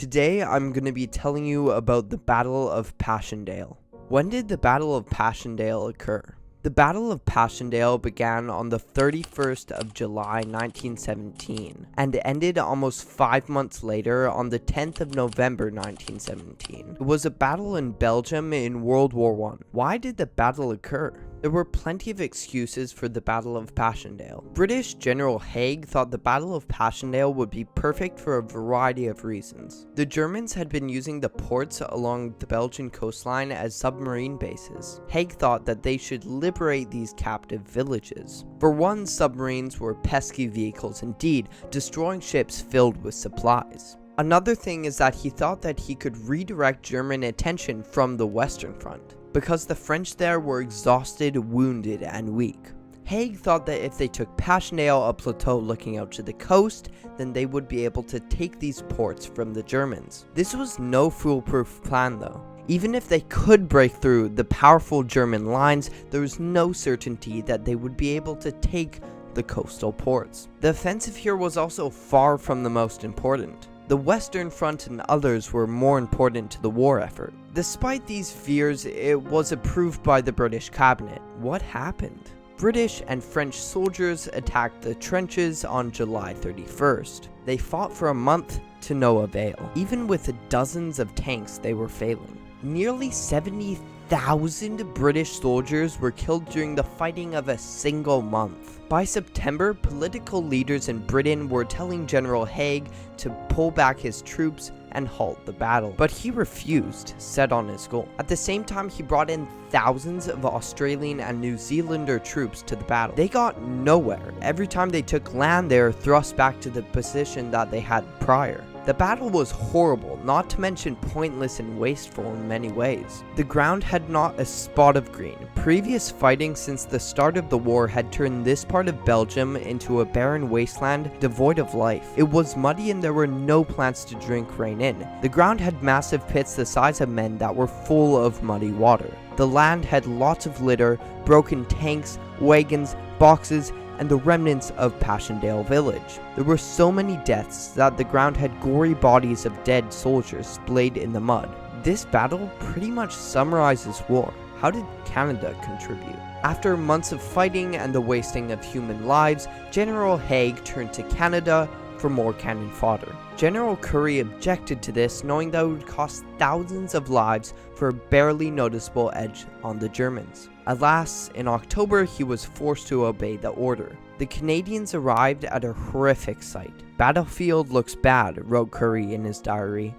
Today I'm going to be telling you about the Battle of Passchendaele. When did the Battle of Passchendaele occur? The Battle of Passchendaele began on the 31st of July 1917 and ended almost 5 months later on the 10th of November 1917. It was a battle in Belgium in World War I. Why did the battle occur? There were plenty of excuses for the Battle of Passchendaele. British General Haig thought the Battle of Passchendaele would be perfect for a variety of reasons. The Germans had been using the ports along the Belgian coastline as submarine bases. Haig thought that they should liberate these captive villages. For one, submarines were pesky vehicles indeed, destroying ships filled with supplies. Another thing is that he thought that he could redirect German attention from the Western Front, because the French there were exhausted, wounded, and weak. Haig thought that if they took Passchendaele, a plateau looking out to the coast, then they would be able to take these ports from the Germans. This was no foolproof plan though. Even if they could break through the powerful German lines, there was no certainty that they would be able to take the coastal ports. The offensive here was also far from the most important. The Western Front and others were more important to the war effort. Despite these fears, it was approved by the British cabinet. What happened? British and French soldiers attacked the trenches on July 31st. They fought for a month to no avail. Even with dozens of tanks, they were failing. Nearly 70,000 British soldiers were killed during the fighting of a single month. By September, political leaders in Britain were telling General Haig to pull back his troops and halt the battle, but he refused, set on his goal. At the same time, he brought in thousands of Australian and New Zealander troops to the battle. They got nowhere. Every time they took land, they were thrust back to the position that they had prior. The battle was horrible, not to mention pointless and wasteful in many ways. The ground had not a spot of green. Previous fighting since the start of the war had turned this part of Belgium into a barren wasteland devoid of life. It was muddy and there were no plants to drink rain in. The ground had massive pits the size of men that were full of muddy water. The land had lots of litter, broken tanks, wagons, boxes, and the remnants of Passchendaele village. There were so many deaths that the ground had gory bodies of dead soldiers splayed in the mud. This battle pretty much summarizes war. How did Canada contribute? After months of fighting and the wasting of human lives, General Haig turned to Canada for more cannon fodder. General Currie objected to this, knowing that it would cost thousands of lives for a barely noticeable edge on the Germans. Alas, in October, he was forced to obey the order. The Canadians arrived at a horrific sight. "Battlefield looks bad," wrote Currie in his diary.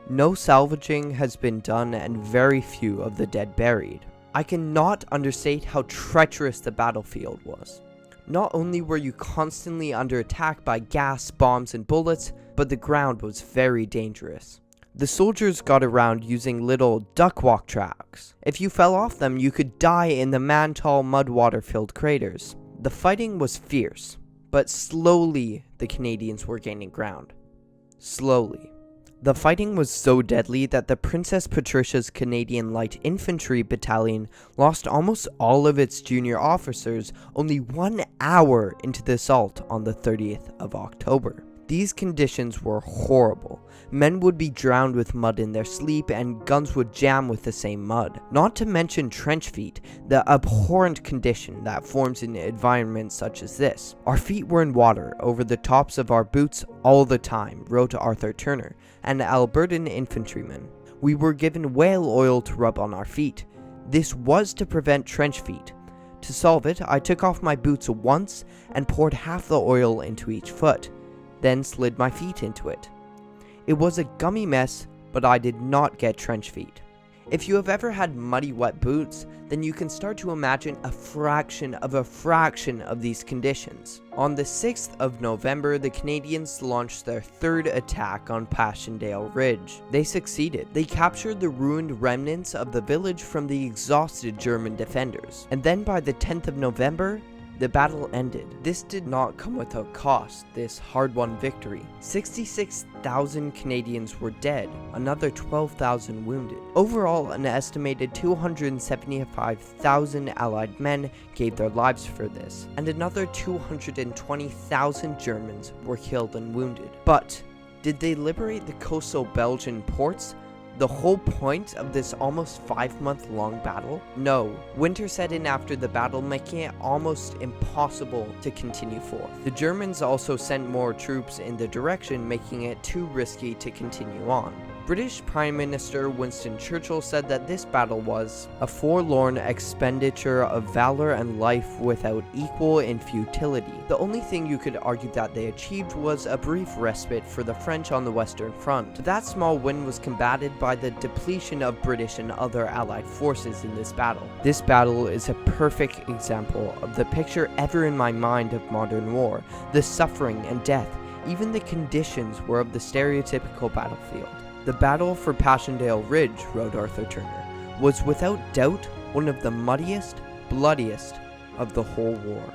"No salvaging has been done and very few of the dead buried." I cannot understate how treacherous the battlefield was. Not only were you constantly under attack by gas, bombs, and bullets, but the ground was very dangerous. The soldiers got around using little duck-walk tracks. If you fell off them, you could die in the man-tall mud-water-filled craters. The fighting was fierce, but slowly the Canadians were gaining ground. Slowly. The fighting was so deadly that the Princess Patricia's Canadian Light Infantry Battalion lost almost all of its junior officers only 1 hour into the assault on the 30th of October. These conditions were horrible. Men would be drowned with mud in their sleep and guns would jam with the same mud. Not to mention trench feet, the abhorrent condition that forms in environments such as this. "Our feet were in water over the tops of our boots all the time," wrote Arthur Turner, an Albertan infantryman. "We were given whale oil to rub on our feet. This was to prevent trench feet. To solve it, I took off my boots once and poured half the oil into each foot, then slid my feet into it. It was a gummy mess, but I did not get trench feet." If you have ever had muddy wet boots, then you can start to imagine a fraction of these conditions. On the 6th of November, the Canadians launched their third attack on Passchendaele Ridge. They succeeded. They captured the ruined remnants of the village from the exhausted German defenders. And then by the 10th of November, the battle ended. This did not come without cost, this hard-won victory. 66,000 Canadians were dead, another 12,000 wounded. Overall, an estimated 275,000 Allied men gave their lives for this, and another 220,000 Germans were killed and wounded. But Did they liberate the coastal Belgian ports? The whole point of this almost 5-month-long battle? No. Winter set in after the battle, making it almost impossible to continue forth. The Germans also sent more troops in the direction, making it too risky to continue on. British Prime Minister Winston Churchill said that this battle was a forlorn expenditure of valor and life without equal in futility. The only thing you could argue that they achieved was a brief respite for the French on the Western Front. But that small win was combated by the depletion of British and other Allied forces in this battle. This battle is a perfect example of the picture ever in my mind of modern war. The suffering and death, even the conditions were of the stereotypical battlefield. The battle for Passchendaele Ridge, wrote Arthur Turner, was without doubt one of the muddiest, bloodiest of the whole war.